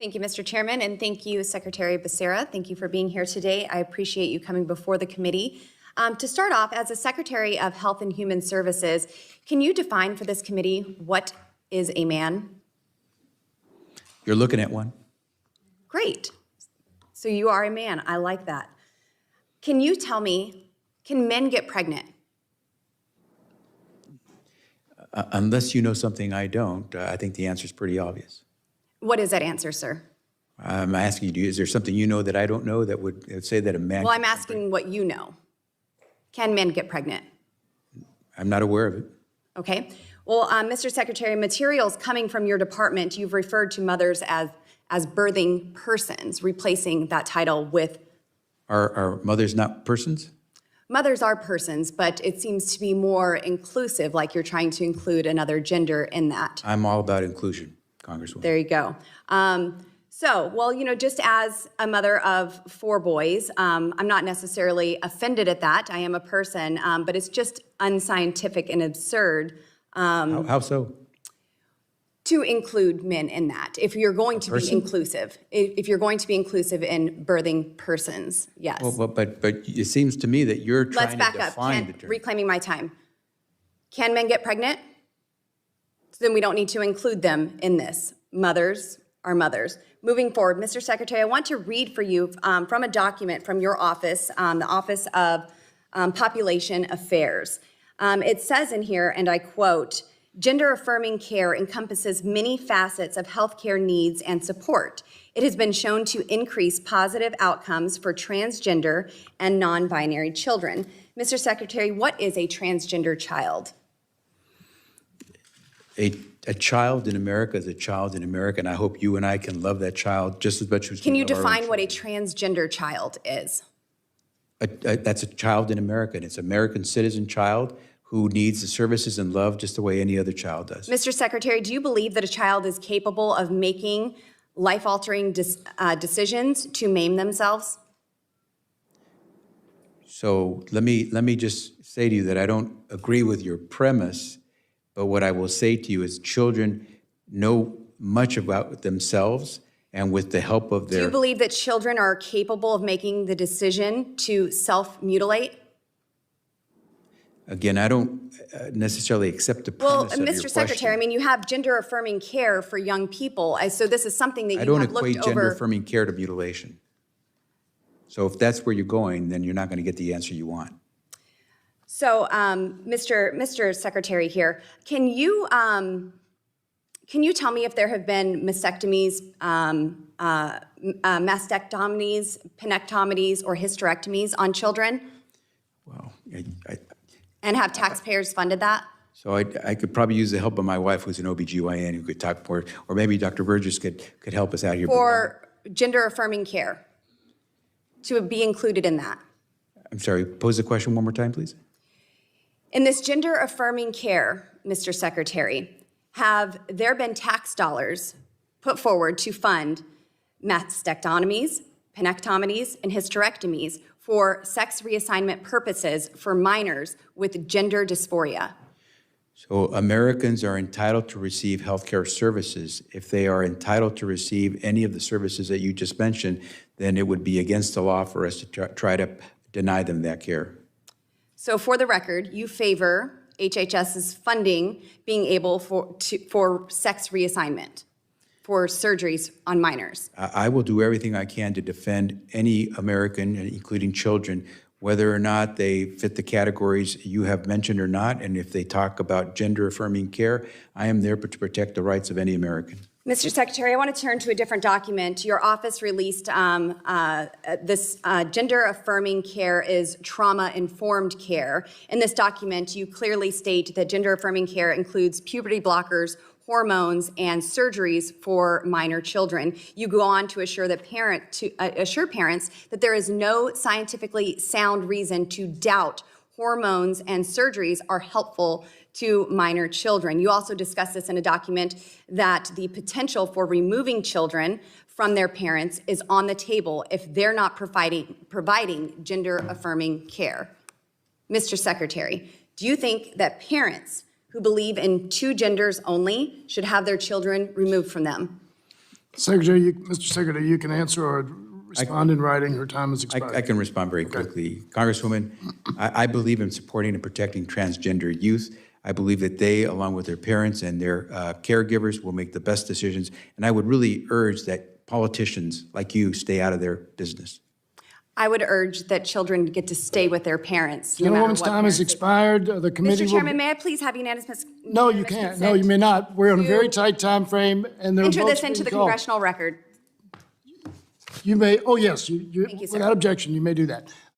Thank you, Mr. Chairman, and thank you, Secretary Becerra. Thank you for being here today. I appreciate you coming before the committee. To start off, as a Secretary of Health and Human Services, can you define for this committee what is a man? You're looking at one. Great. So you are a man. I like that. Can you tell me, can men get pregnant? Unless you know something I don't, I think the answer is pretty obvious. What is that answer, sir? I'm asking you, is there something you know that I don't know that would say that a man... Well, I'm asking what you know. Can men get pregnant? I'm not aware of it. Okay. Well, Mr. Secretary, materials coming from your department, you've referred to mothers as birthing persons, replacing that title with... Are mothers not persons? Mothers are persons, but it seems to be more inclusive, like you're trying to include another gender in that. I'm all about inclusion, Congresswoman. There you go. Well, you know, just as a mother of 4 boys, I'm not necessarily offended at that. I am a person, but it's just unscientific and absurd. How so? To include men in that, if you're going to be inclusive, if you're going to be inclusive in birthing persons, yes. Well, but it seems to me that you're trying to define the term. Reclaiming my time. Can men get pregnant? So then we don't need to include them in this. Mothers are mothers. Moving forward, Mr. Secretary, I want to read for you from a document from your office, the Office of Population Affairs. It says in here, and I quote, "Gender-affirming care encompasses many facets of healthcare needs and support. It has been shown to increase positive outcomes for transgender and non-binary children." Mr. Secretary, what is a transgender child? A child in America is a child in America, and I hope you and I can love that child just as much as we Can you love our own define what a children. transgender child is? That's a child in America, and it's an American citizen child who needs the services and love just the way any other child does. Mr. Secretary, do you believe that a child is capable of making life-altering decisions to maim themselves? So let me just say to you that I don't agree with your premise, but what I will say to you is children know much about themselves, and with the help of their... Do you believe that children are capable of making the decision to self-mutilate? Again, I don't necessarily accept the premise Well, of your Mr. Secretary, question. I mean, you have gender-affirming care for young people, so this is something that you I don't have looked equate over. gender-affirming care to mutilation. So if that's where you're going, then you're not going to get the answer you want. So, Mr. Secretary here, can you tell me if there have been mastectomies, mastectomies, penectomies, or hysterectomies on children? Well, And have taxpayers funded that? so I could probably use the help of my wife, who's an OBGYN, who could talk more, or maybe Dr. Burgess could help us out here. For gender-affirming care, to be included in that? I'm sorry, pose the question one more time, please. In this gender-affirming care, Mr. Secretary, have there been tax dollars put forward to fund mastectomies, penectomies, and hysterectomies for sex reassignment purposes for minors with gender dysphoria? So Americans are entitled to receive health care services. If they are entitled to receive any of the services that you just mentioned, then it would be against the law for us to try to deny them that care. So for the record, you favor HHS's funding being able for sex reassignment for surgeries on minors? I will do everything I can to defend any American, including children, whether or not they fit the categories you have mentioned or not, and if they talk about gender-affirming care, I am there to protect the rights of any American. Mr. Secretary, I want to turn to a different document. Your office released this gender-affirming care is trauma-informed care. In this document, you clearly state that gender-affirming care includes puberty blockers, hormones, and surgeries for minor children. You go on to assure parents that there is no scientifically sound reason to doubt hormones and surgeries are helpful to minor children. You also discuss this in a document that the potential for removing children from their parents is on the table if they're not providing gender-affirming care. Mr. Secretary, do you think that parents who believe in 2 genders only should have their children removed from them? Secretary, Mr. Secretary, you can answer or respond in writing. Her time has expired. I can respond very quickly. Congresswoman, I believe in supporting and protecting transgender youth. I believe that they, along with their parents and their caregivers, will make the best decisions. And I would really urge that politicians like you stay out of their business. I would urge that children get to stay with their parents. No matter Gentlewoman's what time has parents- expired. The committee Mr. will... Chairman, may I please have unanimous? No, you unanimous can't. consent No, you may not. We're on a very to tight time frame, and there are Enter votes this into being the called. congressional record. You may, oh, yes, Thank you, sir. without objection, you may do that.